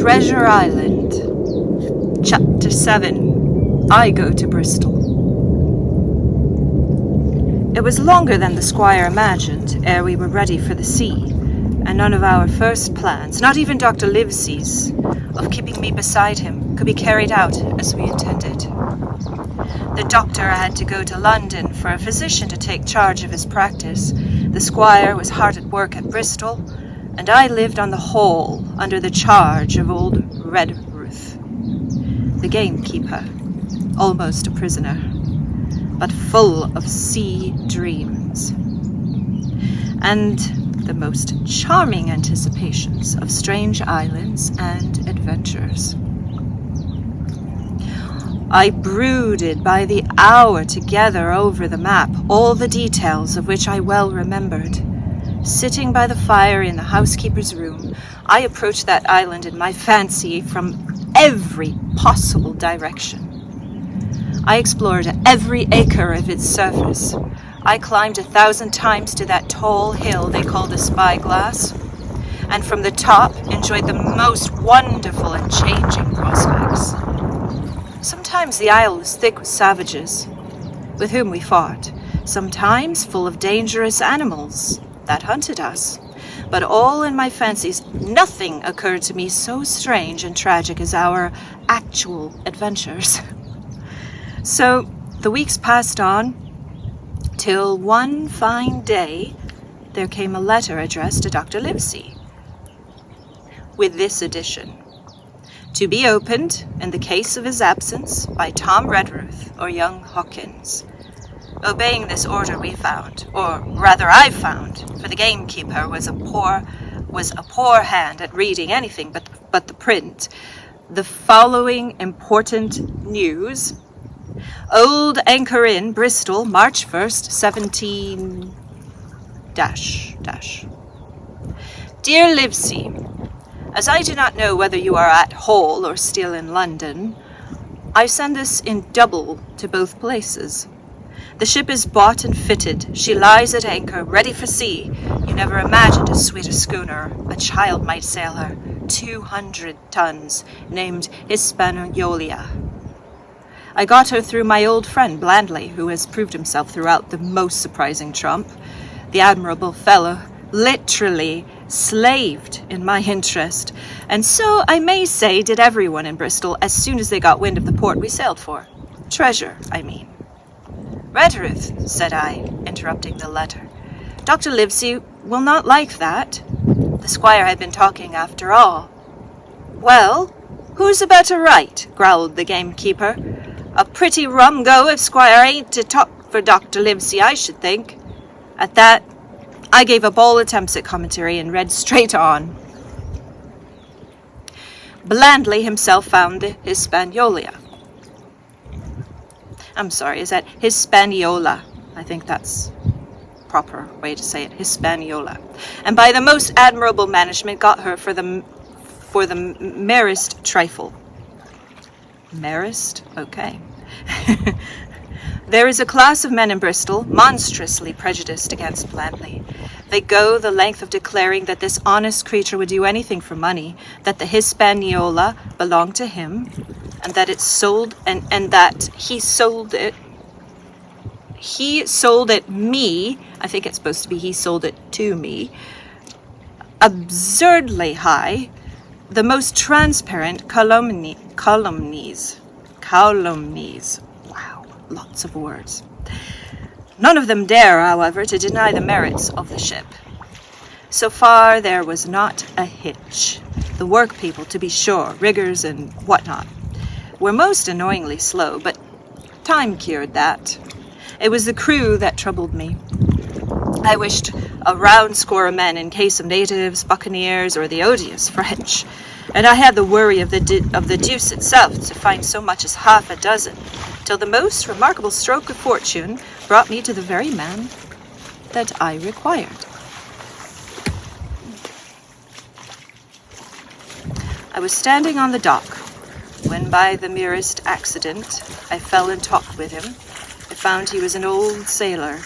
Treasure Island. Chapter 7. I Go to Bristol. It was longer than the squire imagined ere we were ready for the sea, and none of our first plans, not even Dr. Livesey's, of keeping me beside him, could be carried out as we intended. The doctor had to go to London for a physician to take charge of his practice. The squire was hard at work at Bristol, and I lived on the Hall under the charge of old Redruth, the gamekeeper, almost a prisoner, but full of sea dreams, and the most charming anticipations of strange islands and adventures. I brooded by the hour together over the map, all the details of which I well remembered. Sitting by the fire in the housekeeper's room, I approached that island in my fancy from every possible direction. I explored every acre of its surface. I climbed 1,000 times to that tall hill they call the Spyglass, and from the top enjoyed the most wonderful and changing prospects. Sometimes the isle was thick with savages, with whom we fought, sometimes full of dangerous animals that hunted us. But all in my fancies, nothing occurred to me so strange and tragic as our actual adventures. So the weeks passed on, till one fine day there came a letter addressed to Dr. Livesey, with this addition: to be opened in the case of his absence by Tom Redruth or young Hawkins. Obeying this order we found, or rather I found, for the gamekeeper was a poor hand at reading anything but the print, the following important news. Old Anchor Inn, Bristol, March 1st, 17... Dear Livesey, as I do not know whether you are at Hull or still in London, I send this in double to both places. The ship is bought and fitted. She lies at anchor, ready for sea. You never imagined as sweet a schooner. A child might sail her. 200 tons, named Hispaniola. I got her through my old friend Blandly, who has proved himself throughout the most surprising trump. The admirable fellow literally slaved in my interest, and so I may say did everyone in Bristol as soon as they got wind of the port we sailed for. Treasure, I mean. Redruth, said I, interrupting the letter. Dr. Livesey will not like that. The squire had been talking after all. Well, who's a better right? Growled the gamekeeper. A pretty rum go if squire ain't to talk for Dr. Livesey, I should think. At that, I gave up all attempts at commentary and read straight on. Blandly himself found the Hispaniola. I'm sorry, is that Hispaniola? I think that's proper way to say it, Hispaniola. And by the most admirable management got her for the merest trifle. Merest? Okay. There is a class of men in Bristol monstrously prejudiced against Blandly. They go the length of declaring that this honest creature would do anything for money, that the Hispaniola belonged to him, and that it's sold, and that he sold it. He sold it me. I think it's supposed to be he sold it to me. Absurdly high. The most transparent calumnies. Wow, lots of words. None of them dare, however, to deny the merits of the ship. So far, there was not a hitch. The work people, to be sure, riggers and whatnot, were most annoyingly slow, but time cured that. It was the crew that troubled me. I wished a round score of men in case of natives, buccaneers, or the odious French, and I had the worry of the deuce itself to find so much as half a dozen, till the most remarkable stroke of fortune brought me to the very man that I required. I was standing on the dock, when by the merest accident I fell in talk with him. I found he was an old sailor.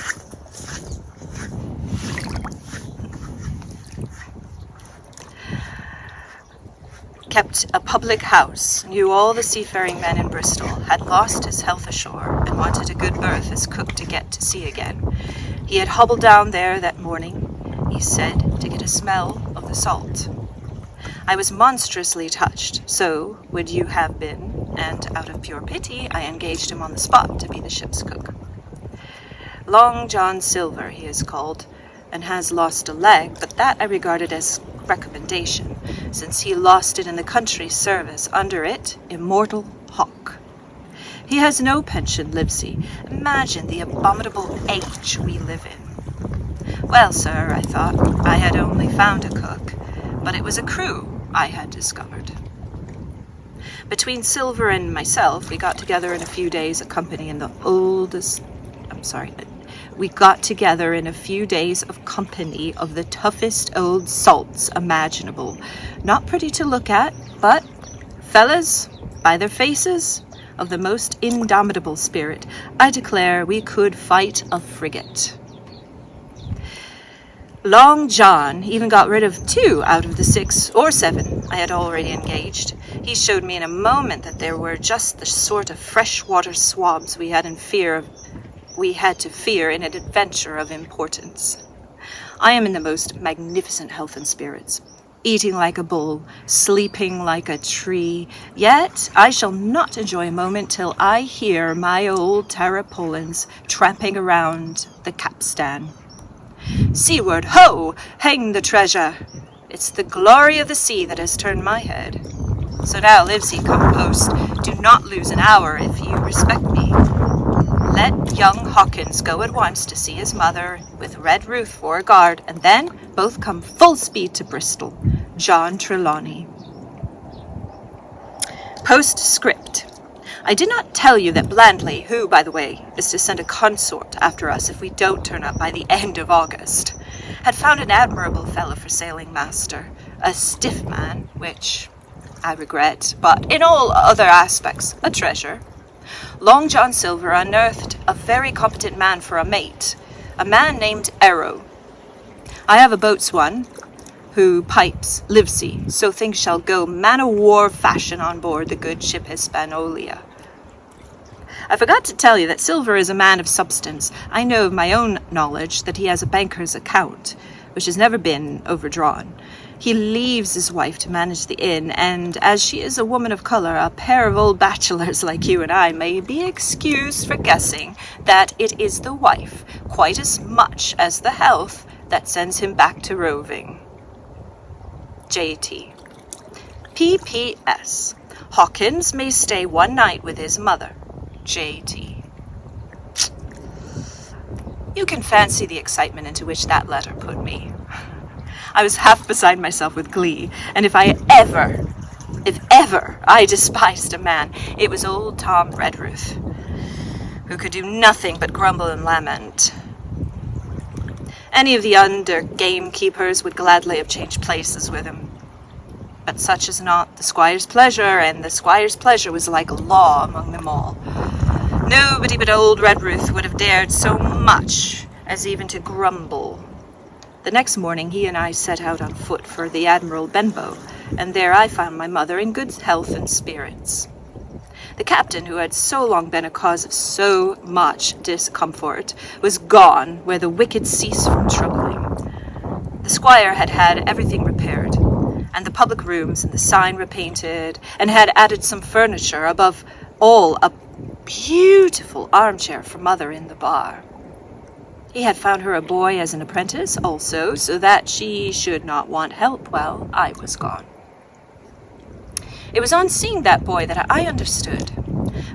kept a public house, knew all the seafaring men in Bristol, had lost his health ashore, and wanted a good berth as cook to get to sea again. He had hobbled down there that morning, he said, to get a smell of the salt. I was monstrously touched, so would you have been, and out of pure pity I engaged him on the spot to be the ship's cook. Long John Silver he is called, and has lost a leg, but that I regarded as recommendation, since he lost it in the country's service, under it, immortal Hawk. He has no pension, lives he. Imagine the abominable age we live in. Well, sir, I thought, I had only found a cook, but it was a crew I had discovered. Between Silver and myself, we got together in a few days of company of the toughest old salts imaginable. Not pretty to look at, but fellas, by their faces, of the most indomitable spirit, I declare we could fight a frigate. Long John even got rid of 2 out of the 6 or 7 I had already engaged. He showed me in a moment that there were just the sort of freshwater swabs we had to fear in an adventure of importance. I am in the most magnificent health and spirits, eating like a bull, sleeping like a tree, yet I shall not enjoy a moment till I hear my old tarpaulins tramping around the capstan. Seaward, ho! Hang the treasure! It's the glory of the sea that has turned my head. So now, Livesey, come post, do not lose an hour if you respect me. Let young Hawkins go at once to see his mother, with Red Ruth for a guard, and then both come full speed to Bristol. John Trelawney. Postscript. I did not tell you that Blandley, who, by the way, is to send a consort after us if we don't turn up by the end of August, had found an admirable fellow for sailing master, a stiff man, which I regret, but in all other aspects, a treasure. Long John Silver unearthed a very competent man for a mate, a man named Arrow. I have a boatswain who pipes Livesey, so things shall go man-o'-war fashion on board the good ship Hispaniola. I forgot to tell you that Silver is a man of substance. I know of my own knowledge that he has a banker's account, which has never been overdrawn. He leaves his wife to manage the inn, and as she is a woman of color, a pair of old bachelors like you and I may be excused for guessing that it is the wife, quite as much as the health, that sends him back to roving. J.T. P.P.S. Hawkins may stay one night with his mother. J.T. You can fancy the excitement into which that letter put me. I was half beside myself with glee, and if ever I despised a man, it was old Tom Redruth, who could do nothing but grumble and lament. Any of the under gamekeepers would gladly have changed places with him. But such is not the squire's pleasure, and the squire's pleasure was like law among them all. Nobody but old Redruth would have dared so much as even to grumble. The next morning he and I set out on foot for the Admiral Benbow, and there I found my mother in good health and spirits. The captain, who had so long been a cause of so much discomfort, was gone where the wicked cease from troubling. The squire had had everything repaired, and the public rooms and the sign repainted, and had added some furniture, above all a beautiful armchair for mother in the bar. He had found her a boy as an apprentice also, so that she should not want help while I was gone. It was on seeing that boy that I understood,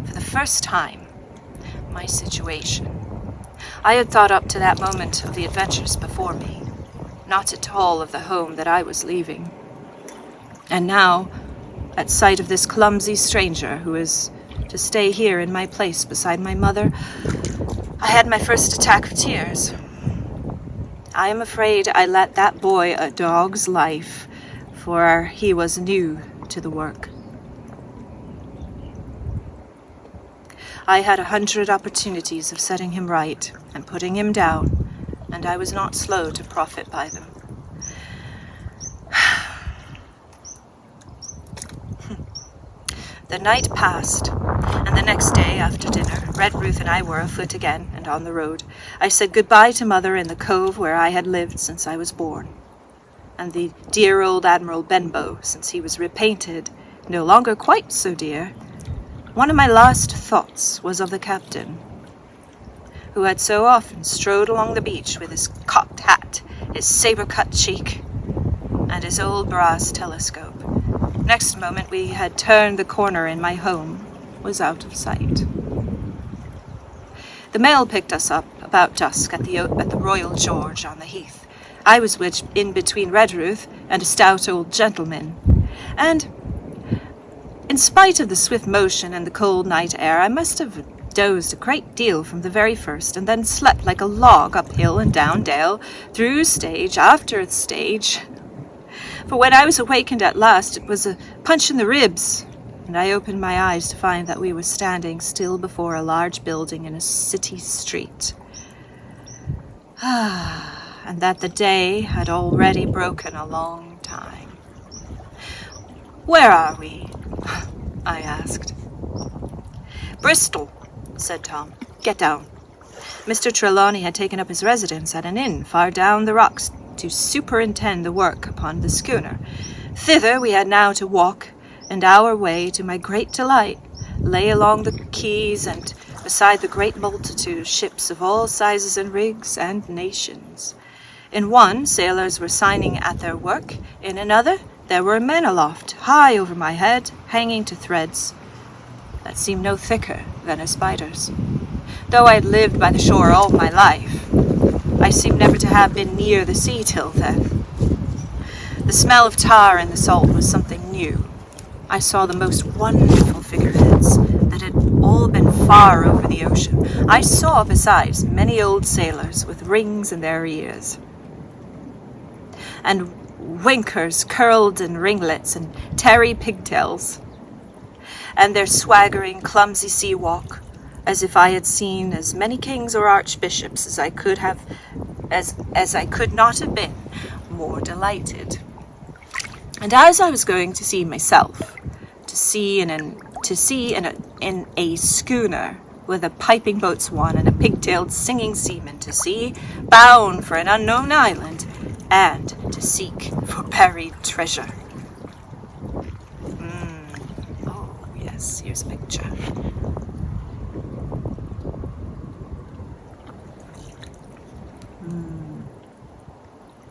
for the first time, my situation. I had thought up to that moment of the adventures before me, not at all of the home that I was leaving. And now, at sight of this clumsy stranger who is to stay here in my place beside my mother, I had my first attack of tears. I am afraid I let that boy a dog's life, for he was new to the work. I had 100 opportunities of setting him right and putting him down, and I was not slow to profit by them. The night passed, and the next day after dinner, Redruth and I were afoot again and on the road. I said goodbye to Mother in the cove where I had lived since I was born, and the dear old Admiral Benbow, since he was repainted, no longer quite so dear. One of my last thoughts was of the captain, who had so often strode along the beach with his cocked hat, his saber-cut cheek, and his old brass telescope. Next moment we had turned the corner and my home was out of sight. The mail picked us up about dusk at the Royal George on the Heath. I was in between Redruth and a stout old gentleman, and in spite of the swift motion and the cold night air, I must have dozed a great deal from the very first, and then slept like a log up hill and down dale, through stage after stage. For when I was awakened at last, it was a punch in the ribs, and I opened my eyes to find that we were standing still before a large building in a city street. And that the day had already broken a long time. "Where are we?" I asked. "Bristol," said Tom. "Get down." Mr. Trelawney had taken up his residence at an inn far down the rocks to superintend the work upon the schooner. Thither we had now to walk, and our way, to my great delight, lay along the quays and beside the great multitude of ships of all sizes and rigs and nations. In one, sailors were signing at their work. In another, there were men aloft, high over my head, hanging to threads that seemed no thicker than a spider's. Though I had lived by the shore all my life, I seemed never to have been near the sea till then. The smell of tar and the salt was something new. I saw the most wonderful figureheads that had all been far over the ocean. I saw, besides, many old sailors with rings in their ears, and winkers curled in ringlets and tarry pigtails, and their swaggering, clumsy sea walk, as if I had seen as many kings or archbishops as I could not have been more delighted. And as I was going to see myself, to sea in a schooner with a piping boatswain and a pigtailed singing seaman, to sea, bound for an unknown island, and to seek for buried treasure. Oh, yes, here's a picture.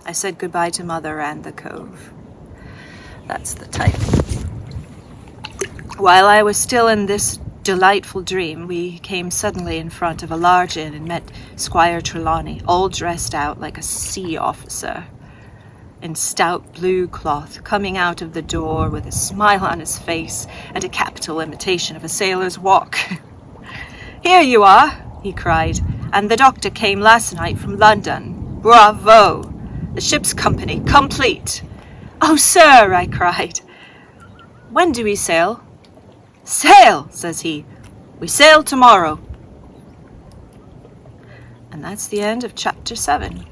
I said goodbye to Mother and the cove. That's the title. While I was still in this delightful dream, we came suddenly in front of a large inn and met Squire Trelawney, all dressed out like a sea officer, in stout blue cloth, coming out of the door with a smile on his face and a capital imitation of a sailor's walk. "Here you are," he cried, "and the doctor came last night from London. Bravo! The ship's company complete." "Oh, sir," I cried. "When do we sail?" "Sail," says he. "We sail tomorrow." And that's the end of chapter 7.